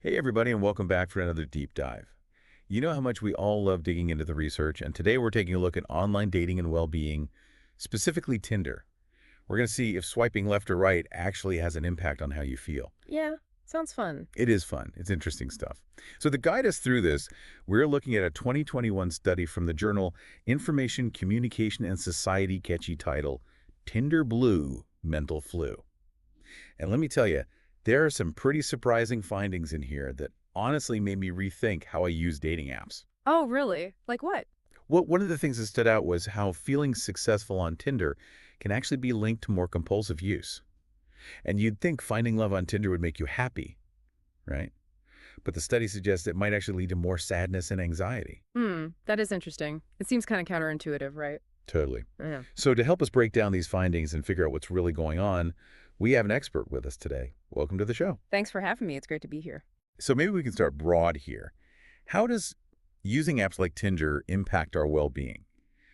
Hey everybody, and welcome back for another deep dive. You know how much we all love digging into the research, and today we're taking a look at online dating and well-being, specifically Tinder. We're going to see if swiping left or right actually has an impact on how you feel. Yeah, sounds fun. It is fun. It's interesting stuff. So to guide us through this, we're looking at a 2021 study from the journal Information, Communication, and Society, catchy title, Tinder Blue, Mental Flu. And let me tell you, there are some pretty surprising findings in here that honestly made me rethink how I use dating apps. Oh, really? Like what? Well, one of the things that stood out was how feeling successful on Tinder can actually be linked to more compulsive use. And you'd think finding love on Tinder would make you happy, right? But the study suggests it might actually lead to more sadness and anxiety. That is interesting. It seems kind of counterintuitive, right? Totally. Yeah. So to help us break down these findings and figure out what's really going on, we have an expert with us today. Welcome to the show. Thanks for having me. It's great to be here. So maybe we can start broad here. How does using apps like Tinder impact our well-being?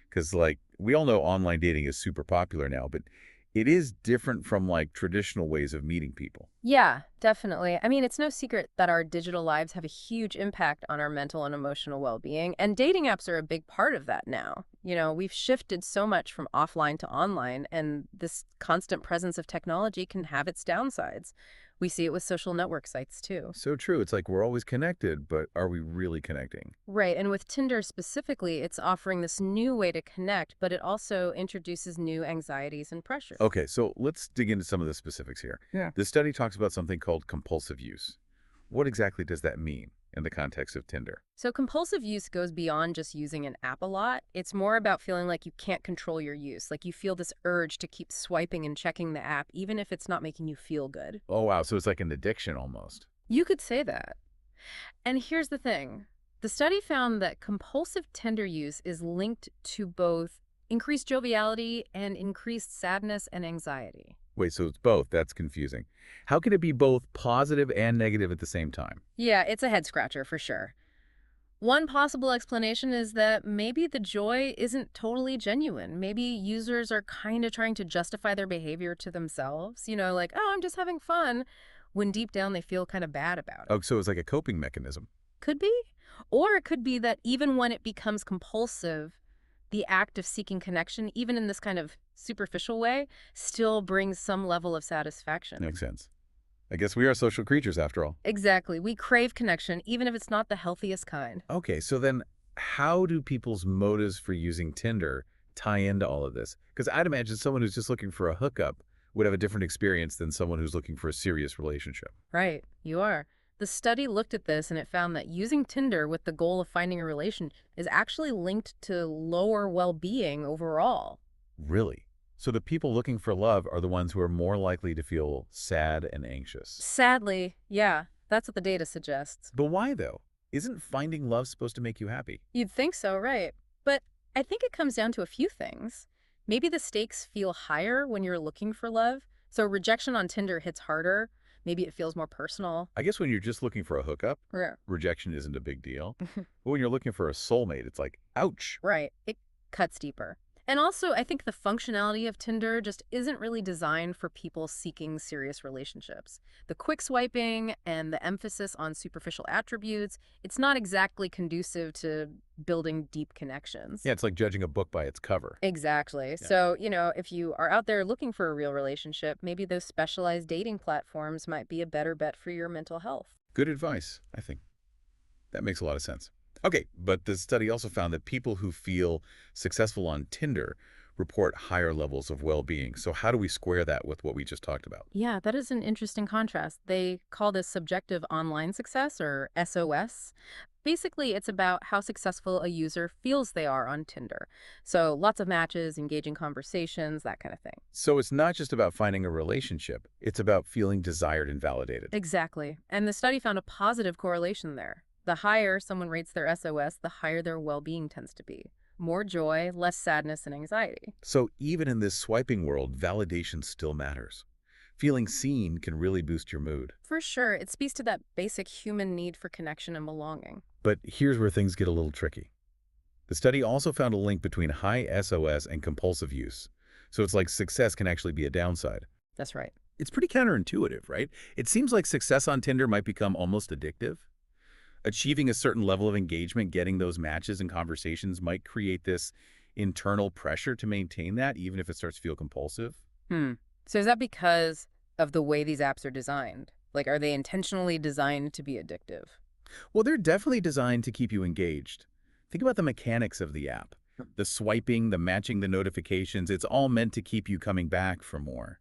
Because we all know online dating is super popular now, but it is different from traditional ways of meeting people. Yeah, definitely. I mean, it's no secret that our digital lives have a huge impact on our mental and emotional well-being, and dating apps are a big part of that now. We've shifted so much from offline to online, and this constant presence of technology can have its downsides. We see it with social network sites too. So true. It's like we're always connected, but are we really connecting? Right, and with Tinder specifically, it's offering this new way to connect, but it also introduces new anxieties and pressures. Okay, so let's dig into some of the specifics here. Yeah. The study talks about something called compulsive use. What exactly does that mean in the context of Tinder? So compulsive use goes beyond just using an app a lot. It's more about feeling like you can't control your use, like you feel this urge to keep swiping and checking the app, even if it's not making you feel good. Oh, wow. So it's like an addiction almost. You could say that. And here's the thing. The study found that compulsive Tinder use is linked to both increased joviality and increased sadness and anxiety. Wait, so it's both. That's confusing. How can it be both positive and negative at the same time? Yeah, it's a head scratcher for sure. One possible explanation is that maybe the joy isn't totally genuine. Maybe users are kind of trying to justify their behavior to themselves, like, oh, I'm just having fun, when deep down they feel kind of bad about it. Oh, so it's like a coping mechanism. Could be. Or it could be that even when it becomes compulsive, the act of seeking connection, even in this kind of superficial way, still brings some level of satisfaction. Makes sense. I guess we are social creatures after all. Exactly. We crave connection, even if it's not the healthiest kind. Okay, so then how do people's motives for using Tinder tie into all of this? Because I'd imagine someone who's just looking for a hookup would have a different experience than someone who's looking for a serious relationship. Right, you are. The study looked at this and it found that using Tinder with the goal of finding a relation is actually linked to lower well-being overall. Really? So the people looking for love are the ones who are more likely to feel sad and anxious. Sadly, yeah, that's what the data suggests. But why, though? Isn't finding love supposed to make you happy? You'd think so, right? But I think it comes down to a few things. Maybe the stakes feel higher when you're looking for love, so rejection on Tinder hits harder. Maybe it feels more personal. I guess when you're just looking for a hookup, Yeah. rejection isn't a big deal. But when you're looking for a soulmate, it's like, ouch. Right. It cuts deeper. And also, I think the functionality of Tinder just isn't really designed for people seeking serious relationships. The quick swiping and the emphasis on superficial attributes, it's not exactly conducive to building deep connections. Yeah, it's like judging a book by its cover. Exactly. Yeah. So, if you are out there looking for a real relationship, maybe those specialized dating platforms might be a better bet for your mental health. Good advice, I think. That makes a lot of sense. Okay, but the study also found that people who feel successful on Tinder report higher levels of well-being. So how do we square that with what we just talked about? Yeah, that is an interesting contrast. They call this subjective online success, or SOS. Basically, it's about how successful a user feels they are on Tinder. So lots of matches, engaging conversations, that kind of thing. So it's not just about finding a relationship. It's about feeling desired and validated. Exactly. And the study found a positive correlation there. The higher someone rates their SOS, the higher their well-being tends to be. More joy, less sadness and anxiety. So even in this swiping world, validation still matters. Feeling seen can really boost your mood. For sure, it speaks to that basic human need for connection and belonging. But here's where things get a little tricky. The study also found a link between high SOS and compulsive use. So it's like success can actually be a downside. That's right. It's pretty counterintuitive, right? It seems like success on Tinder might become almost addictive. Achieving a certain level of engagement, getting those matches and conversations might create this internal pressure to maintain that, even if it starts to feel compulsive. Hmm. So is that because of the way these apps are designed? Like, are they intentionally designed to be addictive? Well, they're definitely designed to keep you engaged. Think about the mechanics of the app. The swiping, the matching the notifications, it's all meant to keep you coming back for more.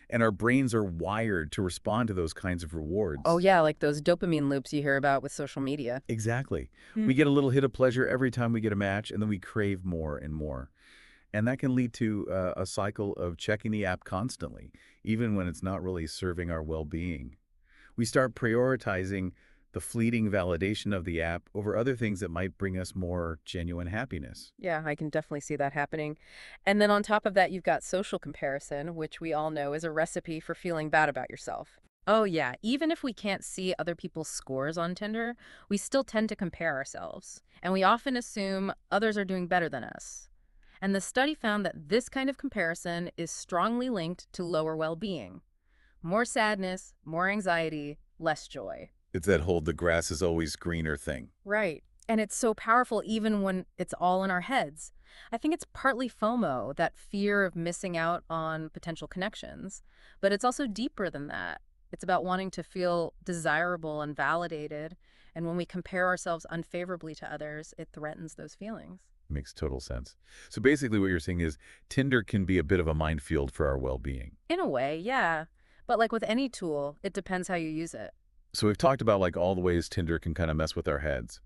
And our brains are wired to respond to those kinds of Oh, rewards. yeah, like those dopamine loops you hear about with social media. Exactly. Hmm. We get a little hit of pleasure every time we get a match, and then we crave more and more. And that can lead to a cycle of checking the app constantly, even when it's not really serving our well-being. We start prioritizing the fleeting validation of the app over other things that might bring us more genuine happiness. Yeah, I can definitely see that happening. And then on top of that, you've got social comparison, which we all know is a recipe for feeling bad about yourself. Oh, yeah. Even if we can't see other people's scores on Tinder, we still tend to compare ourselves. And we often assume others are doing better than us. And the study found that this kind of comparison is strongly linked to lower well being. More sadness, more anxiety, less joy. It's that whole the grass is always greener thing. Right. And it's so powerful even when it's all in our heads. I think it's partly FOMO, that fear of missing out on potential connections. But it's also deeper than that. It's about wanting to feel desirable and validated. And when we compare ourselves unfavorably to others, it threatens those feelings. Makes total sense. So basically what you're saying is Tinder can be a bit of a minefield for our well-being. In a way, yeah. But like with any tool, it depends how you use it. So we've talked about like all the ways Tinder can kind of mess with our heads.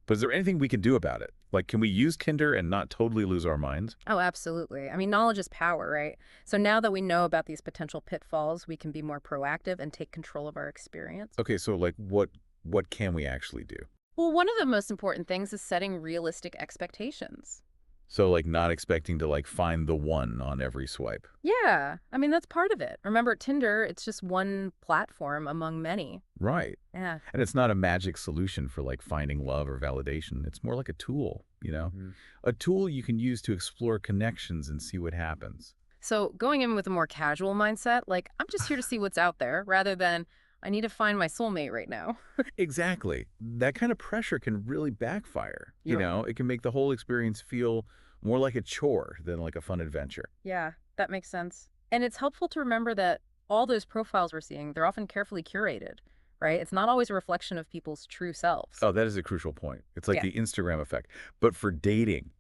But is there anything we can do about it? Like, can we use Tinder and not totally lose our minds? Oh, absolutely. I mean, knowledge is power, right? So now that we know about these potential pitfalls, we can be more proactive and take control of our experience. Okay, so like what can we actually do? Well, one of the most important things is setting realistic expectations. So like not expecting to like find the one on every swipe. Yeah, I mean, that's part of it. Remember, Tinder, it's just one platform among many. Right. Yeah. And it's not a magic solution for like finding love or validation. It's more like a tool, you know? Mhm. A tool you can use to explore connections and see what happens. So going in with a more casual mindset, like, I'm just here to see what's out there, rather than, I need to find my soulmate right now. Exactly. That kind of pressure can really backfire. You You're know, it can make the whole experience feel more like a chore than like a fun adventure. Yeah, that makes sense. And it's helpful to remember that all those profiles we're seeing, they're often carefully curated, right? It's not always a reflection of people's true selves. Oh, that is a crucial point. It's like Yeah. the Instagram effect. But for dating,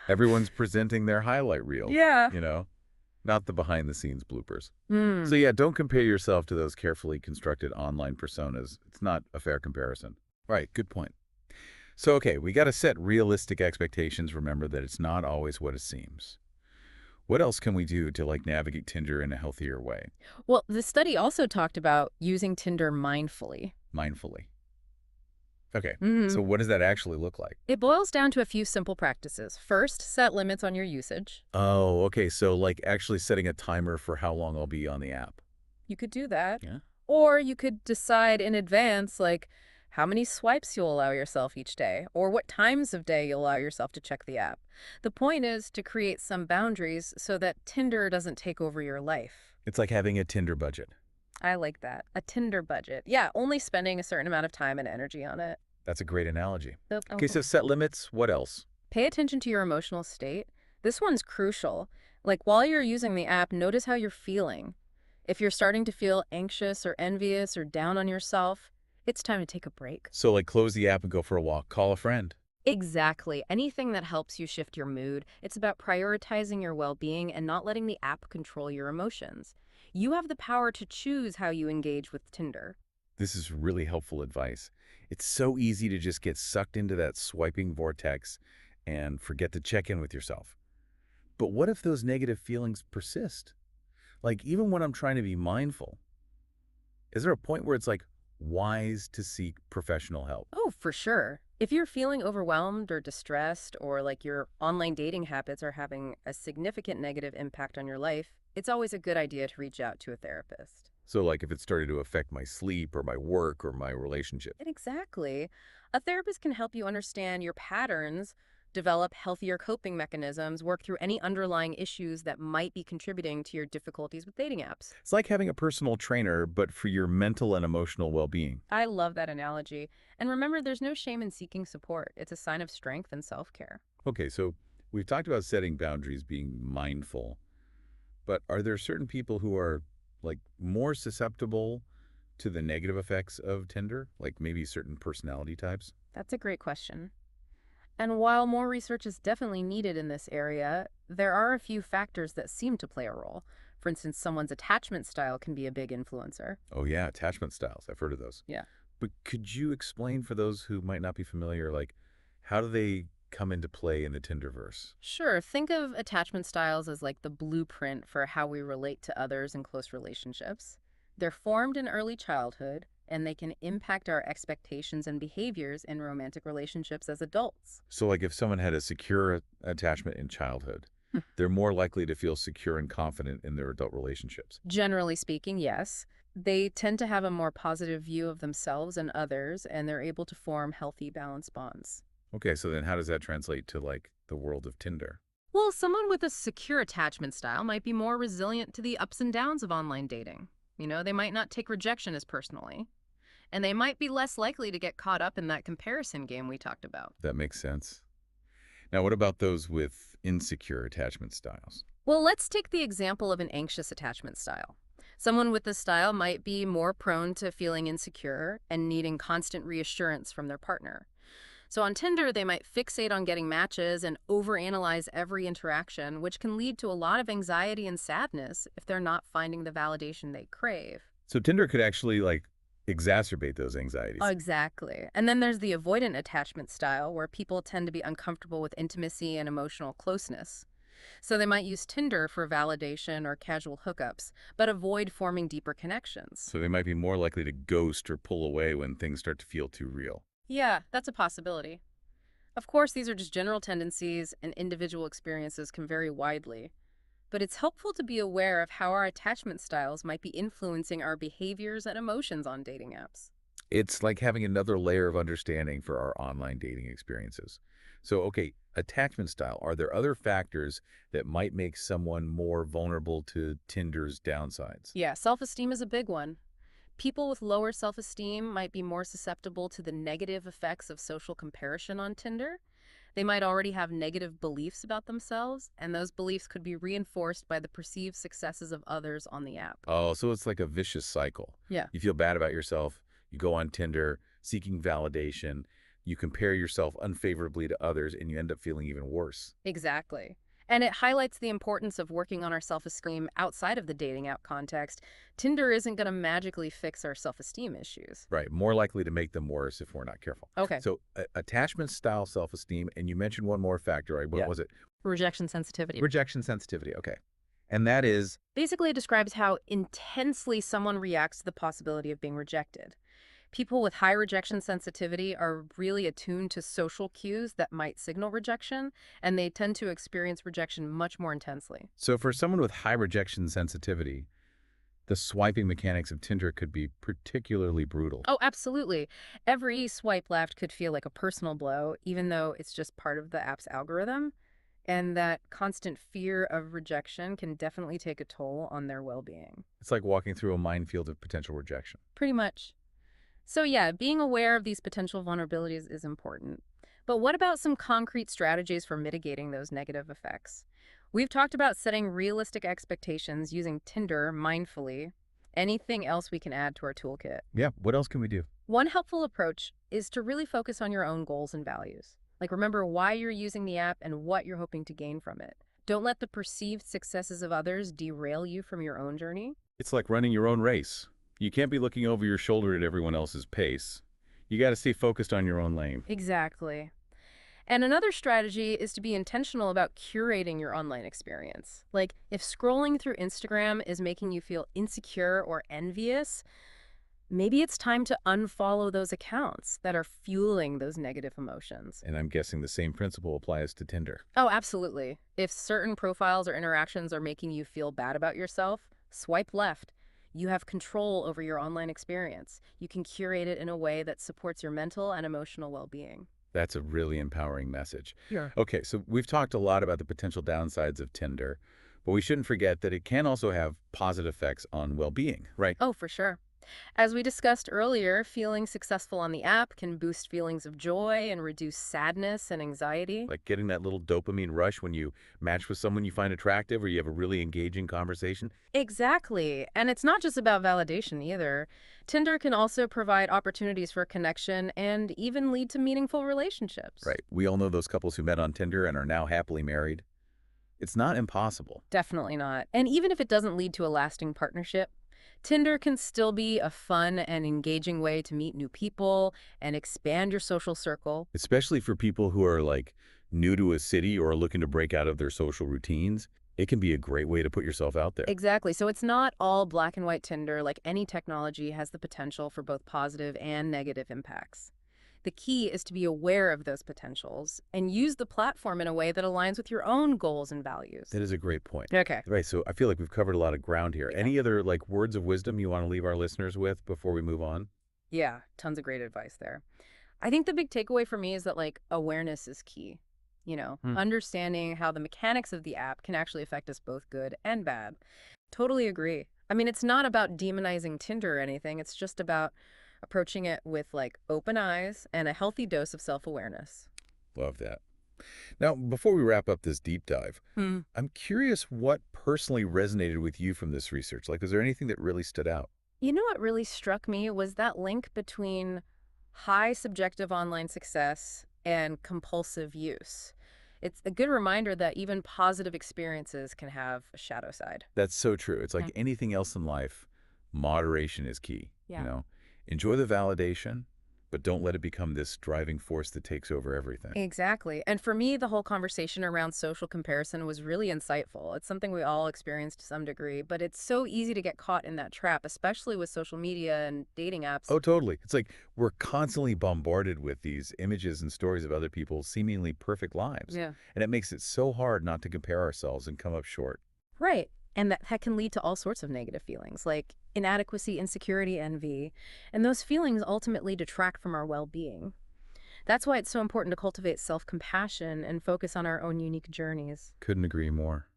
everyone's presenting their highlight reel, Yeah. you know, not the behind the scenes bloopers. Hmm. So yeah, don't compare yourself to those carefully constructed online personas. It's not a fair comparison. Right, good point. So okay, we got to set realistic expectations. Remember that it's not always what it seems. What else can we do to like navigate Tinder in a healthier way, Well, the study also talked about using Tinder mindfully. mindfully? Okay, Hmm. so what does that actually look like? It boils down to a few simple practices. First, set limits on your usage. Oh, okay, so like actually setting a timer for how long I'll be on the app. You could do that. Yeah. Or you could decide in advance, like, how many swipes you'll allow yourself each day, or what times of day you'll allow yourself to check the app. The point is to create some boundaries so that Tinder doesn't take over your life. It's like having a Tinder budget. I like that. A Tinder budget. Yeah, only spending a certain amount of time and energy on it. That's a great analogy. Yep. Okay, so set limits. What else? Pay attention to your emotional state. This one's crucial. Like, while you're using the app, notice how you're feeling. If you're starting to feel anxious or envious or down on yourself, it's time to take a break. So like close the app and go for a walk. Call a friend. Exactly. Anything that helps you shift your mood. It's about prioritizing your well-being and not letting the app control your emotions. You have the power to choose how you engage with Tinder. This is really helpful advice. It's so easy to just get sucked into that swiping vortex and forget to check in with yourself. But what if those negative feelings persist? Like even when I'm trying to be mindful, is there a point where it's like wise to seek professional help? Oh, for sure. If you're feeling overwhelmed or distressed, or like your online dating habits are having a significant negative impact on your life, it's always a good idea to reach out to a therapist. So like if it started to affect my sleep or my work or my relationship. Exactly. A therapist can help you understand your patterns develop healthier coping mechanisms, work through any underlying issues that might be contributing to your difficulties with dating apps. It's like having a personal trainer, but for your mental and emotional well-being. I love that analogy. And remember, there's no shame in seeking support. It's a sign of strength and self-care. Okay, so we've talked about setting boundaries, being mindful, but are there certain people who are like more susceptible to the negative effects of Tinder, like maybe certain personality types? That's a great question. And while more research is definitely needed in this area, there are a few factors that seem to play a role. For instance, someone's attachment style can be a big influencer. Oh yeah, attachment styles. I've heard of those. Yeah. But could you explain for those who might not be familiar, like how do they come into play in the Tinderverse? Sure, think of attachment styles as like the blueprint for how we relate to others in close relationships. They're formed in early childhood, and they can impact our expectations and behaviors in romantic relationships as adults. So like if someone had a secure attachment in childhood, they're more likely to feel secure and confident in their adult relationships. Generally speaking, yes. They tend to have a more positive view of themselves and others, and they're able to form healthy, balanced bonds. Okay, so then how does that translate to like the world of Tinder? Well, someone with a secure attachment style might be more resilient to the ups and downs of online dating. They might not take rejection as personally, and they might be less likely to get caught up in that comparison game we talked about. That makes sense. Now, what about those with insecure attachment styles? Well, let's take the example of an anxious attachment style. Someone with this style might be more prone to feeling insecure and needing constant reassurance from their partner. So on Tinder, they might fixate on getting matches and overanalyze every interaction, which can lead to a lot of anxiety and sadness if they're not finding the validation they crave. So Tinder could actually like exacerbate those anxieties. Exactly. And then there's the avoidant attachment style, where people tend to be uncomfortable with intimacy and emotional closeness. So they might use Tinder for validation or casual hookups, but avoid forming deeper connections. So they might be more likely to ghost or pull away when things start to feel too real. Yeah, that's a possibility. Of course, these are just general tendencies, and individual experiences can vary widely. But it's helpful to be aware of how our attachment styles might be influencing our behaviors and emotions on dating apps. It's like having another layer of understanding for our online dating experiences. So, okay, attachment style. Are there other factors that might make someone more vulnerable to Tinder's downsides? Yeah, self-esteem is a big one. People with lower self-esteem might be more susceptible to the negative effects of social comparison on Tinder. They might already have negative beliefs about themselves, and those beliefs could be reinforced by the perceived successes of others on the app. Oh, so it's like a vicious cycle. Yeah. You feel bad about yourself, you go on Tinder seeking validation, you compare yourself unfavorably to others, and you end up feeling even worse. Exactly. And it highlights the importance of working on our self-esteem outside of the dating app context. Tinder isn't going to magically fix our self-esteem issues. Right, more likely to make them worse if we're not careful. Okay. So attachment style self-esteem, and you mentioned one more factor, right? What Yeah. was it? Rejection sensitivity. Rejection sensitivity, okay. And that is, Basically, it describes how intensely someone reacts to the possibility of being rejected. People with high rejection sensitivity are really attuned to social cues that might signal rejection, and they tend to experience rejection much more intensely. so for someone with high rejection sensitivity, the swiping mechanics of Tinder could be particularly brutal. Oh, absolutely. Every swipe left could feel like a personal blow, even though it's just part of the app's algorithm. And that constant fear of rejection can definitely take a toll on their well-being. It's like walking through a minefield of potential rejection. Pretty much. So yeah, being aware of these potential vulnerabilities is important. But what about some concrete strategies for mitigating those negative effects? We've talked about setting realistic expectations using Tinder mindfully. Anything else we can add to our toolkit? Yeah, what else can we do? One helpful approach is to really focus on your own goals and values. Like, remember why you're using the app and what you're hoping to gain from it. Don't let the perceived successes of others derail you from your own journey. It's like running your own race. You can't be looking over your shoulder at everyone else's pace. You got to stay focused on your own lane. Exactly. And another strategy is to be intentional about curating your online experience. Like, if scrolling through Instagram is making you feel insecure or envious, maybe it's time to unfollow those accounts that are fueling those negative emotions. And I'm guessing the same principle applies to Tinder. Oh, absolutely. If certain profiles or interactions are making you feel bad about yourself, swipe left. You have control over your online experience. You can curate it in a way that supports your mental and emotional well-being. That's a really empowering message. Sure. Okay, so we've talked a lot about the potential downsides of Tinder, but we shouldn't forget that it can also have positive effects on well-being, right? Oh, for sure. As we discussed earlier, feeling successful on the app can boost feelings of joy and reduce sadness and anxiety. Like getting that little dopamine rush when you match with someone you find attractive or you have a really engaging conversation. Exactly. And it's not just about validation either. Tinder can also provide opportunities for connection and even lead to meaningful relationships. Right. We all know those couples who met on Tinder and are now happily married. It's not impossible. Definitely not. And even if it doesn't lead to a lasting partnership, Tinder can still be a fun and engaging way to meet new people and expand your social circle. Especially for people who are like new to a city or are looking to break out of their social routines. It can be a great way to put yourself out there. Exactly. So it's not all black and white Tinder. Like any technology has the potential for both positive and negative impacts. The key is to be aware of those potentials and use the platform in a way that aligns with your own goals and values. That is a great point. Okay. Right, so I feel like we've covered a lot of ground here. Yeah. Any other like words of wisdom you want to leave our listeners with before we move on? Yeah, tons of great advice there. I think the big takeaway for me is that like awareness is key. Hmm. Understanding how the mechanics of the app can actually affect us both good and bad. Totally agree. I mean, it's not about demonizing Tinder or anything. It's just about approaching it with like open eyes and a healthy dose of self-awareness. Love that. Now, before we wrap up this deep dive, I'm curious what personally resonated with you from this research. Like, is there anything that really stood out? You know what really struck me was that link between high subjective online success and compulsive use. It's a good reminder that even positive experiences can have a shadow side. That's so true. It's Yeah. like anything else in life, moderation is key. Yeah. Enjoy the validation, but don't let it become this driving force that takes over everything. Exactly. And for me, the whole conversation around social comparison was really insightful. It's something we all experience to some degree, but it's so easy to get caught in that trap, especially with social media and dating apps. Oh, totally. It's like we're constantly bombarded with these images and stories of other people's seemingly perfect lives. Yeah. And it makes it so hard not to compare ourselves and come up short. Right. And that can lead to all sorts of negative feelings like inadequacy, insecurity, envy. And those feelings ultimately detract from our well-being. That's why it's so important to cultivate self-compassion and focus on our own unique journeys. Couldn't agree more.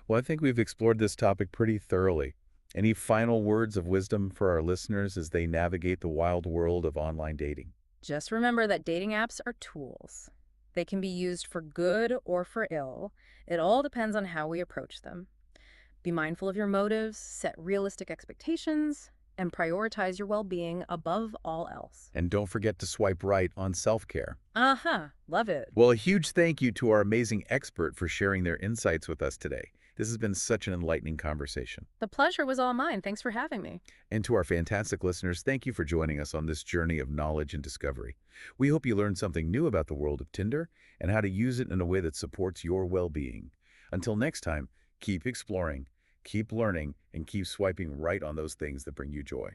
Well, I think we've explored this topic pretty thoroughly. Any final words of wisdom for our listeners as they navigate the wild world of online dating? Just remember that dating apps are tools. They can be used for good or for ill. It all depends on how we approach them. Be mindful of your motives, set realistic expectations, and prioritize your well-being above all else. And don't forget to swipe right on self-care. Uh-huh. Love it. Well, a huge thank you to our amazing expert for sharing their insights with us today. This has been such an enlightening conversation. The pleasure was all mine. Thanks for having me. And to our fantastic listeners, thank you for joining us on this journey of knowledge and discovery. We hope you learned something new about the world of Tinder and how to use it in a way that supports your well-being. Until next time, keep exploring, keep learning, and keep swiping right on those things that bring you joy.